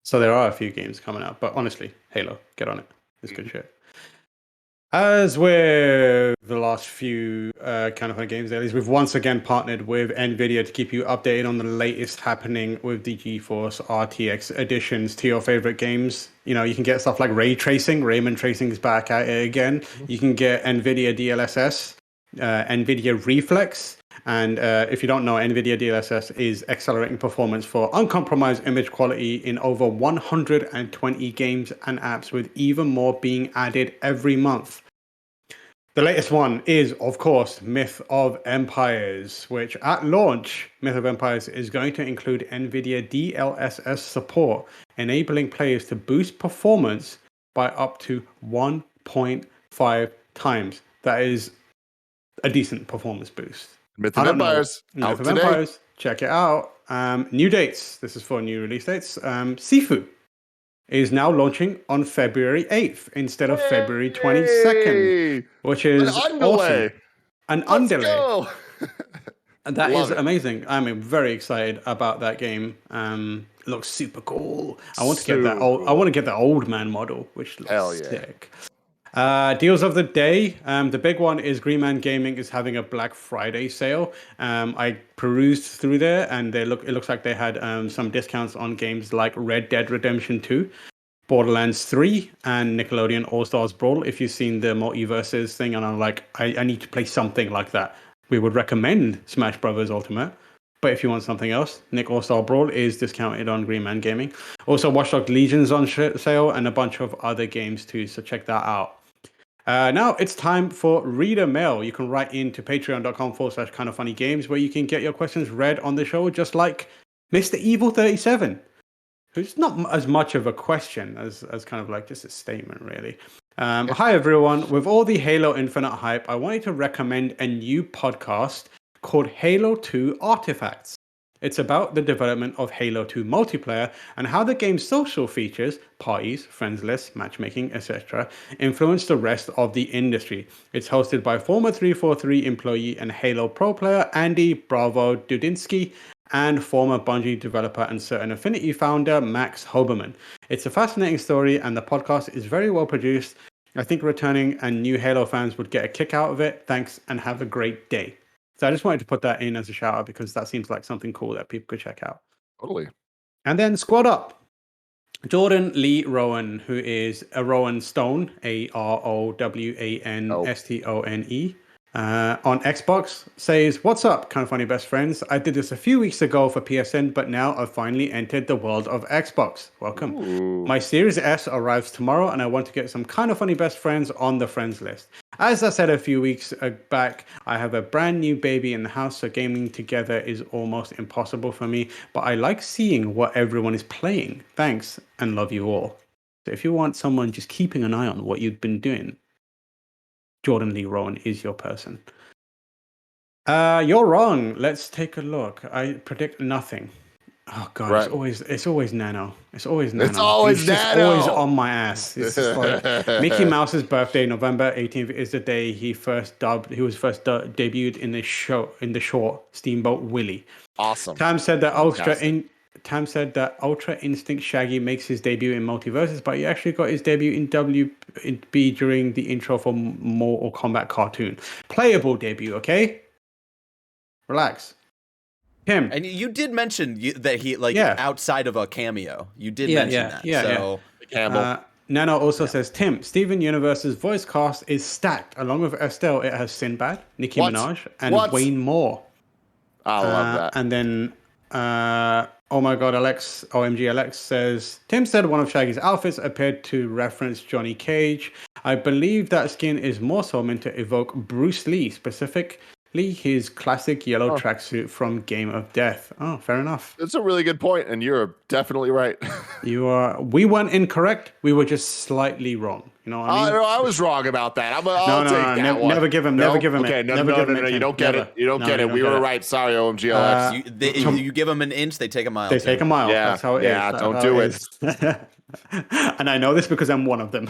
So there are a few games coming out. But honestly, Halo, get on it. It's good shit. As with the last few Kind of Funny Games dailies, we've once again partnered with NVIDIA to keep you updated on the latest happening with the GeForce RTX additions to your favorite games. You know, you can get stuff like ray tracing. Rayman Tracing is back at it again. You can get NVIDIA DLSS, NVIDIA Reflex. And if you don't know, NVIDIA DLSS is accelerating performance for uncompromised image quality in over 120 games and apps, with even more being added every month. The latest one is, of course, Myth of Empires, which at launch, Myth of Empires is going to include NVIDIA DLSS support, enabling players to boost performance by up to 1.5 times. That is a decent performance boost. Myth of Empires. Myth of Empires. Check it out. New dates. This is for new release dates. Sifu is now launching on February 8th instead of February 22nd, which is awesome. An underlay. And that is amazing. I'm very excited about that game. It looks super cool. I want to get that old man model, which looks sick. Deals of the day. The big one is Green Man Gaming is having a Black Friday sale. I perused through there, and it looks like they had some discounts on games like Red Dead Redemption 2, Borderlands 3, and Nickelodeon All-Stars Brawl. If you've seen the MultiVersus thing, and I'm like, I need to play something like that, we would recommend Smash Brothers Ultimate. But if you want something else, Nick All-Star Brawl is discounted on Green Man Gaming. Also, Watch Dogs Legion's on sale, and a bunch of other games too, so check that out. Now it's time for reader mail. You can write into patreon.com/kindoffunnygames, where you can get your questions read on the show, just like Mr. Evil 37, who's not as much of a question as kind of like just a statement, really. Hi, everyone. With all the Halo Infinite hype, I wanted to recommend a new podcast called Halo 2 Artifacts. It's about the development of Halo 2 multiplayer and how the game's social features, parties, friends lists, matchmaking, etc., influence the rest of the industry. It's hosted by former 343 employee and Halo pro player Andy Bravo Dudinsky and former Bungie developer and Certain Affinity founder Max Hoberman. It's a fascinating story and the podcast is very well produced. I think returning and new Halo fans would get a kick out of it. Thanks and have a great day. So I just wanted to put that in as a shout out because that seems like something cool that people could check out. Totally. And then squad up. Jordan Lee Rowan, who is ARowanStone, ARowanStone, on Xbox, says, "What's up, kind of funny best friends? I did this a few weeks ago for PSN, but now I've finally entered the world of Xbox. Welcome. Ooh. My Series S arrives tomorrow, and I want to get some kind of funny best friends on the friends list. As I said a few weeks back, I have a brand new baby in the house, so gaming together is almost impossible for me, but I like seeing what everyone is playing. Thanks, and love you all." So if you want someone just keeping an eye on what you've been doing, Jordan Lee Rowan is your person. You're wrong. Let's take a look. I predict nothing. Oh god, right. it's always Nano. It's always Nano. It's always He's Nano. Just always on my ass. It's just like Mickey Mouse's birthday, November 18th, is the day he was first debuted in the short Steamboat Willie. Awesome. Tam said that Ultra Instinct Shaggy makes his debut in MultiVersus, but he actually got his debut in WB during the intro for Mortal Kombat cartoon. Playable debut, okay? Relax. Him. And you did mention that he, outside of a cameo. You did mention that. Nano also says, Tim, Steven Universe's voice cast is stacked. Along with Estelle, it has Sinbad, Nicki Minaj, and Wayne Moore. I love that. And then... oh my god, OMG Alex says, Tim said one of Shaggy's outfits appeared to reference Johnny Cage. I believe that skin is more so meant to evoke Bruce Lee, specifically his classic yellow tracksuit from Game of Death. Oh, fair enough. That's a really good point, and you're definitely right. We weren't incorrect. We were just slightly wrong. You know what I mean? I was wrong about that. I'll take that one. Never give him. Okay, you don't get it. You don't get it. We were right. Sorry, OMG Alex. You give them an inch, they take a mile. They take a mile. Yeah, that's how it is. Yeah, don't do it. And I know this because I'm one of them.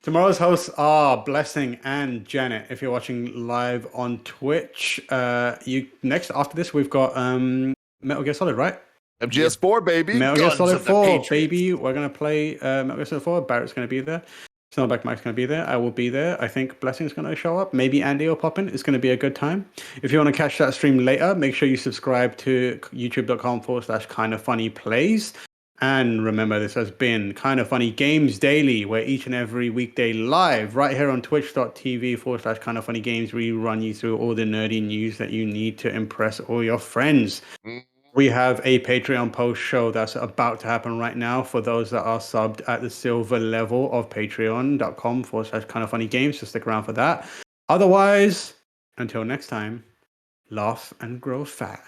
Tomorrow's hosts are Blessing and Janet. If you're watching live on Twitch, after this we've got Metal Gear Solid, right? MGS4, baby. Metal Gear Solid 4, baby. We're gonna play Metal Gear Solid 4. Barrett's gonna be there. Snowback Mike's gonna be there. I will be there. I think Blessing's gonna show up. Maybe Andy will pop in. It's gonna be a good time. If you want to catch that stream later, make sure you subscribe to youtube.com/kindoffunnyplays. And remember, this has been Kind of Funny Games Daily, where each and every weekday live, right here on twitch.tv/kindoffunnygames, we run you through all the nerdy news that you need to impress all your friends. We have a Patreon post show that's about to happen right now for those that are subbed at the silver level of patreon.com/kindoffunnygames. So stick around for that. Otherwise, until next time, laugh and grow fat.